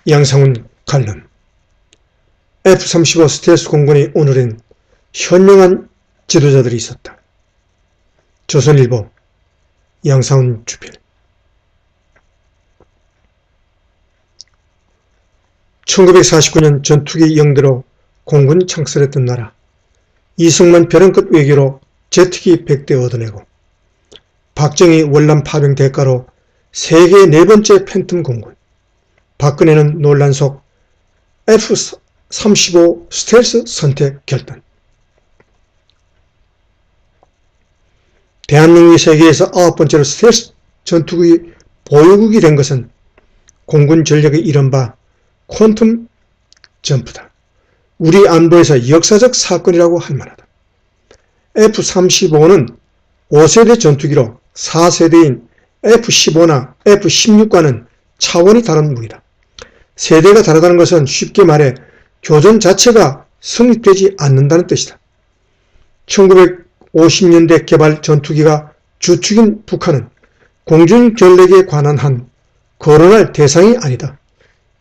양상훈 칼럼. F-35 스텔스 공군의 오늘은 현명한 지도자들이 있었다. 조선일보 양상훈 주필. 1949년 전투기 영대로 공군 창설했던 나라. 이승만 벼랑끝 외교로 제트기 100대 얻어내고 박정희 월남 파병 대가로 세계 4번째 팬텀 공군. 박근혜는 논란 속 F-35 스텔스 선택 결단. 대한민국이 세계에서 9번째로 스텔스 전투기 보유국이 된 것은 공군 전력의 이른바 퀀텀 점프다. 우리 안보에서 역사적 사건이라고 할 만하다. F-35는 5세대 전투기로 4세대인 F-15나 F-16과는 차원이 다른 무기다. 세대가 다르다는 것은 쉽게 말해 교전 자체가 성립되지 않는다는 뜻이다. 1950년대 개발 전투기가 주축인 북한은 공중 전력에 관한 한 거론할 대상이 아니다.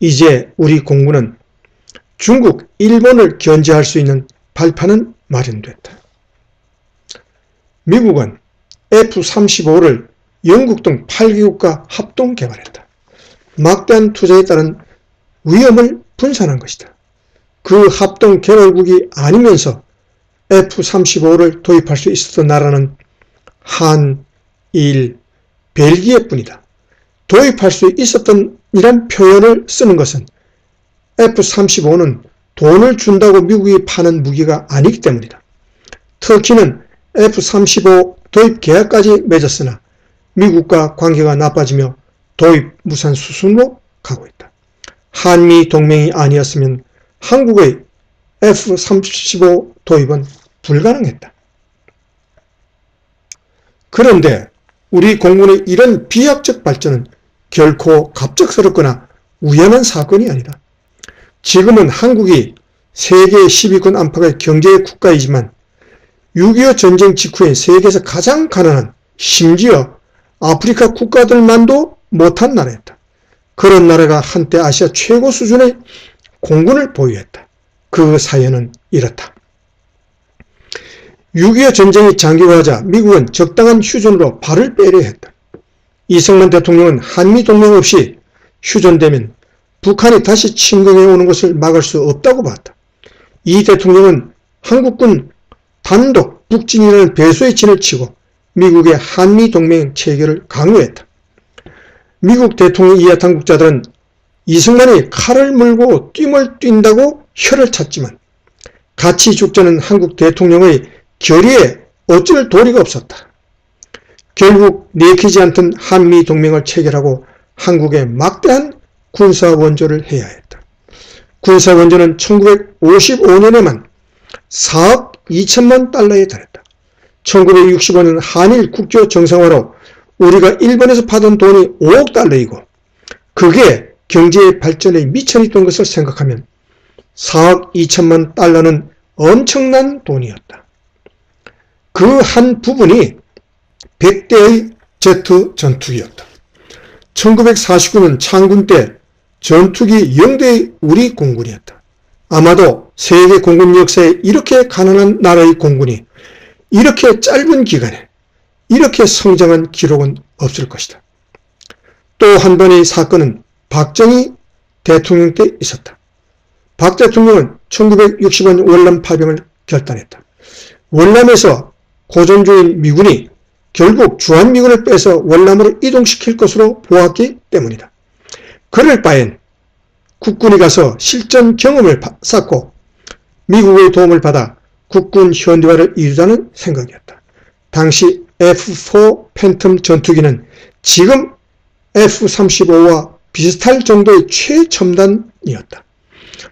이제 우리 공군은 중국, 일본을 견제할 수 있는 발판은 마련됐다. 미국은 F-35를 영국 등 8개국과 합동 개발했다. 막대한 투자에 따른 위험을 분산한 것이다. 그 합동 개발국이 아니면서 F-35를 도입할 수 있었던 나라는 한, 일, 벨기에뿐이다. 도입할 수 있었던 이란 표현을 쓰는 것은 F-35는 돈을 준다고 미국이 파는 무기가 아니기 때문이다. 터키는 F-35 도입 계약까지 맺었으나 미국과 관계가 나빠지며 도입 무산 수순으로 가고 있다. 한미 동맹이 아니었으면 한국의 F-35 도입은 불가능했다. 그런데 우리 공군의 이런 비약적 발전은 결코 갑작스럽거나 우연한 사건이 아니다. 지금은 한국이 세계 10위권 안팎의 경제 국가이지만 6.25 전쟁 직후에 세계에서 가장 가난한, 심지어 아프리카 국가들만도 못한 나라였다. 그런 나라가 한때 아시아 최고 수준의 공군을 보유했다. 그 사연은 이렇다. 6.25 전쟁이 장기화하자 미국은 적당한 휴전으로 발을 빼려 했다. 이승만 대통령은 한미동맹 없이 휴전되면 북한이 다시 침공해 오는 것을 막을 수 없다고 봤다. 이 대통령은 한국군 단독 북진이라는 배수의 진을 치고 미국의 한미동맹 체결을 강요했다. 미국 대통령 이하 당국자들은 이승만이 칼을 물고 뜀을 뛴다고 혀를 찼지만 같이 죽자는 한국 대통령의 결의에 어쩔 도리가 없었다. 결국 내키지 않던 한미동맹을 체결하고 한국에 막대한 군사원조를 해야 했다. 군사원조는 1955년에만 4억 2천만 달러에 달했다. 1965년 한일 국교 정상화로 우리가 일본에서 받은 돈이 5억 달러이고 그게 경제의 발전에 미천이 된 것을 생각하면 4억 2천만 달러는 엄청난 돈이었다. 그 한 부분이 100대의 제트 전투기였다. 1949년 창군 때 전투기 0대의 우리 공군이었다. 아마도 세계 공군 역사에 이렇게 가난한 나라의 공군이 이렇게 짧은 기간에 이렇게 성장한 기록은 없을 것이다. 또 한 번의 사건은 박정희 대통령 때 있었다. 박 대통령은 1960년 월남 파병을 결단했다. 월남에서 고전 중인 미군이 결국 주한미군을 빼서 월남으로 이동시킬 것으로 보았기 때문이다. 그럴 바엔 국군이 가서 실전 경험을 쌓고 미국의 도움을 받아 국군 현대화를 이루자는 생각이었다. 당시 F-4 팬텀 전투기는 지금 F-35와 비슷할 정도의 최첨단이었다.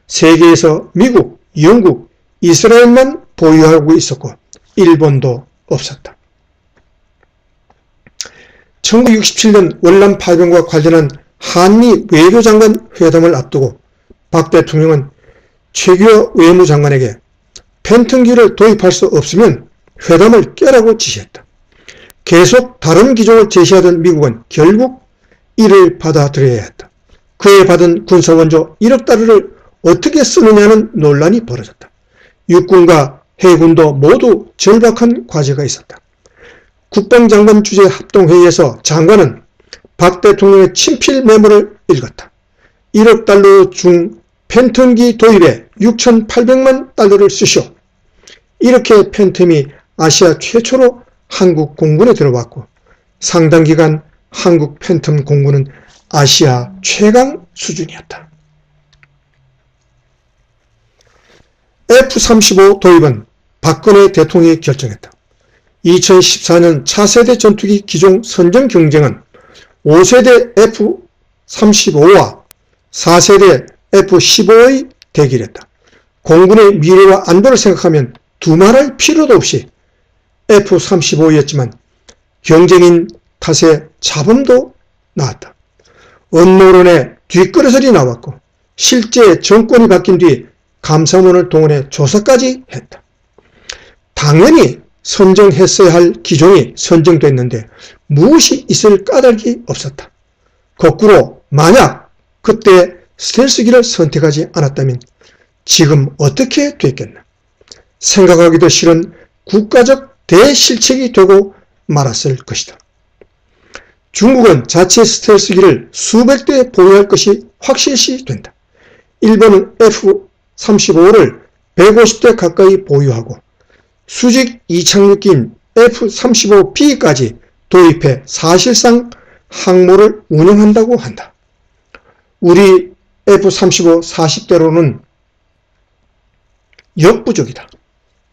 세계에서 미국, 영국, 이스라엘만 보유하고 있었고 일본도 없었다. 1967년 월남 파병과 관련한 한미 외교장관 회담을 앞두고 박 대통령은 최규하 외무장관에게 팬텀기를 도입할 수 없으면 회담을 깨라고 지시했다. 계속 다른 기종을 제시하던 미국은 결국 이를 받아들여야 했다. 그에 받은 군사원조 1억 달러를 어떻게 쓰느냐는 논란이 벌어졌다. 육군과 해군도 모두 절박한 과제가 있었다. 국방장관 주재 합동회의에서 장관은 박 대통령의 친필 메모를 읽었다. 1억 달러 중 팬텀기 도입에 6,800만 달러를 쓰시오. 이렇게 팬텀이 아시아 최초로 한국 공군에 들어왔고 상당 기간 한국 팬텀 공군은 아시아 최강 수준이었다. F-35 도입은 박근혜 대통령이 결정했다. 2014년 차세대 전투기 기종 선정 경쟁은 5세대 F-35와 4세대 F-15의 대결이었다. 공군의 미래와 안보를 생각하면 두말할 필요도 없이 F-35였지만 경쟁인 탓에 잡음도 나왔다. 음모론에 뒷거래설이 나왔고 실제 정권이 바뀐 뒤 감사원을 동원해 조사까지 했다. 당연히 선정했어야 할 기종이 선정됐는데 무엇이 있을 까닭이 없었다. 거꾸로 만약 그때 스텔스기를 선택하지 않았다면 지금 어떻게 됐겠나. 생각하기도 싫은 국가적 대실책이 되고 말았을 것이다. 중국은 자체 스텔스기를 수백 대 보유할 것이 확실시 된다. 일본은 F-35를 150대 가까이 보유하고 수직 이착륙기인 F-35B까지 도입해 사실상 항모를 운영한다고 한다. 우리 F-35 40대로는 역부족이다.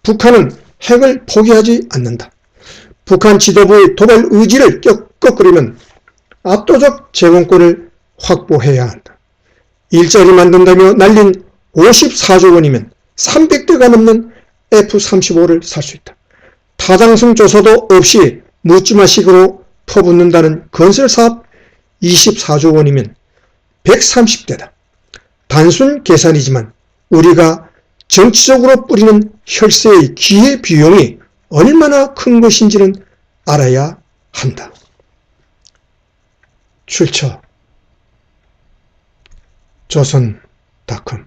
북한은 핵을 포기하지 않는다. 북한 지도부의 도발 의지를 꺾으려면 압도적 제공권을 확보해야 한다. 일자리 만든다며 날린 54조 원이면 300대가 넘는 F-35를 살 수 있다. 타당성 조사도 없이 묻지마식으로 퍼붓는다는 건설사업 24조 원이면 130대다. 단순 계산이지만 우리가 정치적으로 뿌리는 혈세의 기회비용이 얼마나 큰 것인지는 알아야 한다. 출처 조선닷컴